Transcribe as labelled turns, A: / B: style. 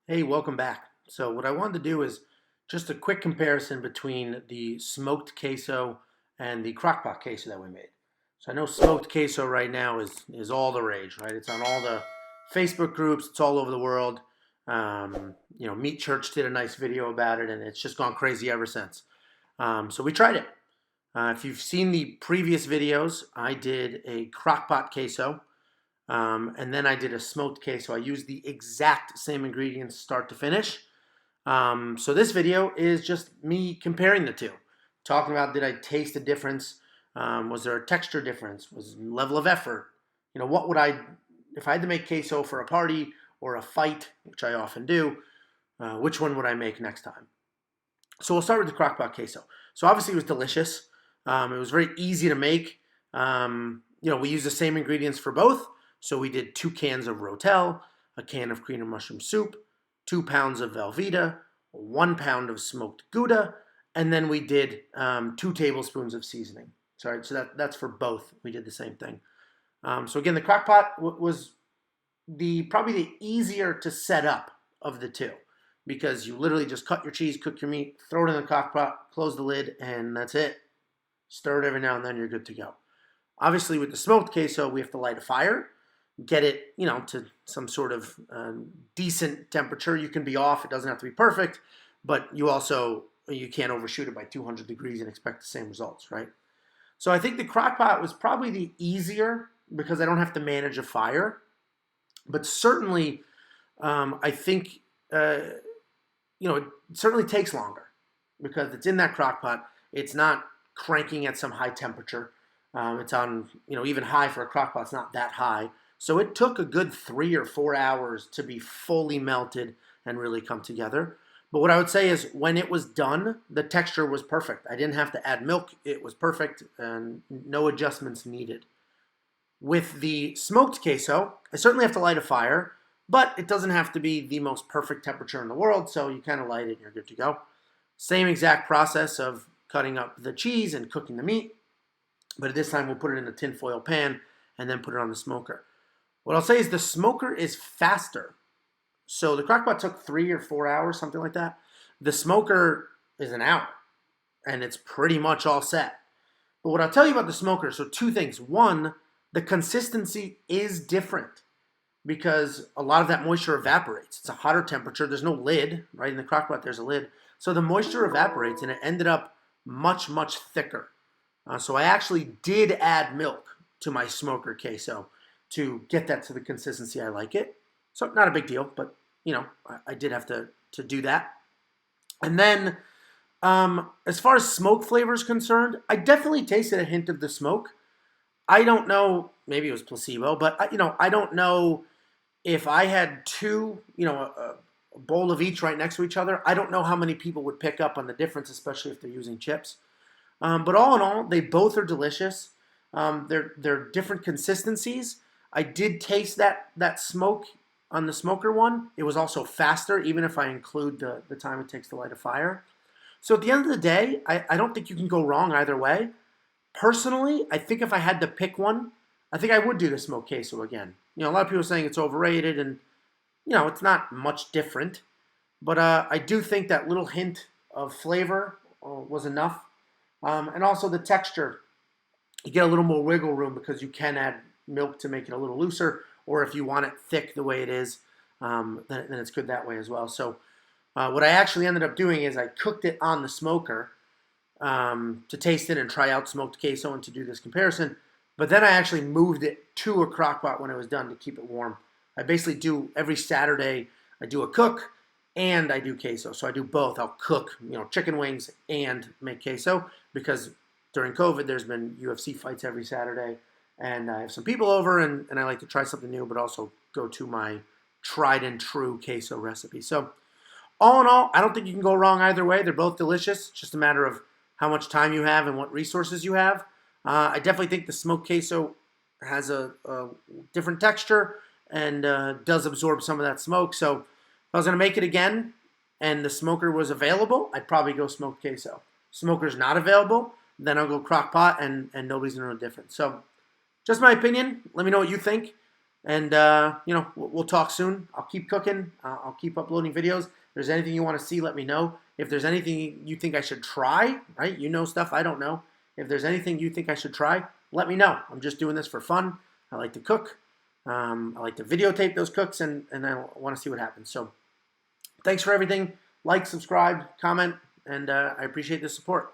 A: Hey, welcome back. So what I wanted to do is just a quick comparison between the smoked queso and the crockpot queso that we made. So I know smoked queso right now is all the rage, right? It's on all the Facebook groups. It's all over the world. Meat Church did a nice video about it, and it's just gone crazy ever since. So we tried it. If you've seen the previous videos, I did a crockpot queso. And then I did a smoked queso. I used the exact same ingredients start to finish. So this video is just me comparing the two. Talking about, did I taste a difference? Was there a texture difference? Was level of effort? What would if I had to make queso for a party or a fight, which I often do, which one would I make next time? So we'll start with the crockpot queso. So obviously it was delicious. It was very easy to make. We used the same ingredients for both. So we did 2 cans of Rotel, a can of cream and mushroom soup, 2 pounds of Velveeta, 1 pound of smoked Gouda, and then we did 2 tablespoons of seasoning. Sorry, so that's for both. We did the same thing. So again, the crockpot was probably the easier to set up of the two, because you literally just cut your cheese, cook your meat, throw it in the crockpot, close the lid, and that's it. Stir it every now and then, you're good to go. Obviously, with the smoked queso, we have to light a fire, get it, to some sort of decent temperature. You can be off. It doesn't have to be perfect, but you can't overshoot it by 200 degrees and expect the same results, right? So I think the crock pot was probably the easier because I don't have to manage a fire. But certainly, I think, it certainly takes longer because it's in that crock pot. It's not cranking at some high temperature. It's on, even high for a crock pot. It's not that high. So it took a good 3 or 4 hours to be fully melted and really come together. But what I would say is when it was done, the texture was perfect. I didn't have to add milk. It was perfect and no adjustments needed. With the smoked queso, I certainly have to light a fire, but it doesn't have to be the most perfect temperature in the world. So you kind of light it and you're good to go. Same exact process of cutting up the cheese and cooking the meat. But this time we'll put it in a tinfoil pan and then put it on the smoker. What I'll say is the smoker is faster. So the crockpot took 3 or 4 hours, something like that. The smoker is an hour, and it's pretty much all set. But what I'll tell you about the smoker, so 2 things. One, the consistency is different because a lot of that moisture evaporates. It's a hotter temperature. There's no lid, right? In the crockpot, there's a lid. So the moisture evaporates, and it ended up much, much thicker. So I actually did add milk to my smoker queso to get that to the consistency I like it. So not a big deal, but I did have to do that. And then as far as smoke flavor is concerned, I definitely tasted a hint of the smoke. I don't know, maybe it was placebo, but I don't know if I had 2, a bowl of each right next to each other. I don't know how many people would pick up on the difference, especially if they're using chips. But all in all, they both are delicious. They're different consistencies. I did taste that smoke on the smoker one. It was also faster, even if I include the time it takes to light a fire. So at the end of the day, I don't think you can go wrong either way. Personally, I think if I had to pick one, I think I would do the smoked queso again. A lot of people are saying it's overrated, and it's not much different. But I do think that little hint of flavor was enough. And also the texture, you get a little more wiggle room because you can add milk to make it a little looser, or if you want it thick the way it is, then it's good that way as well. So what I actually ended up doing is I cooked it on the smoker to taste it and try out smoked queso and to do this comparison. But then I actually moved it to a crock pot when it was done to keep it warm. I basically do every Saturday, I do a cook and I do queso. So I do both. I'll cook, chicken wings and make queso because during COVID, there's been UFC fights every Saturday. And I have some people over, and I like to try something new, but also go to my tried and true queso recipe. So all in all, I don't think you can go wrong either way. They're both delicious. It's just a matter of how much time you have and what resources you have. I definitely think the smoked queso has a different texture and does absorb some of that smoke. So if I was going to make it again and the smoker was available, I'd probably go smoked queso. Smoker's not available, then I'll go crock pot, and nobody's going to know the difference. So just my opinion. Let me know what you think. And, you know, we'll talk soon. I'll keep cooking. I'll keep uploading videos. If there's anything you want to see, let me know. If there's anything you think I should try, right? You know stuff I don't know. If there's anything you think I should try, let me know. I'm just doing this for fun. I like to cook. I like to videotape those cooks, and I want to see what happens. So thanks for everything. Like, subscribe, comment, and I appreciate the support.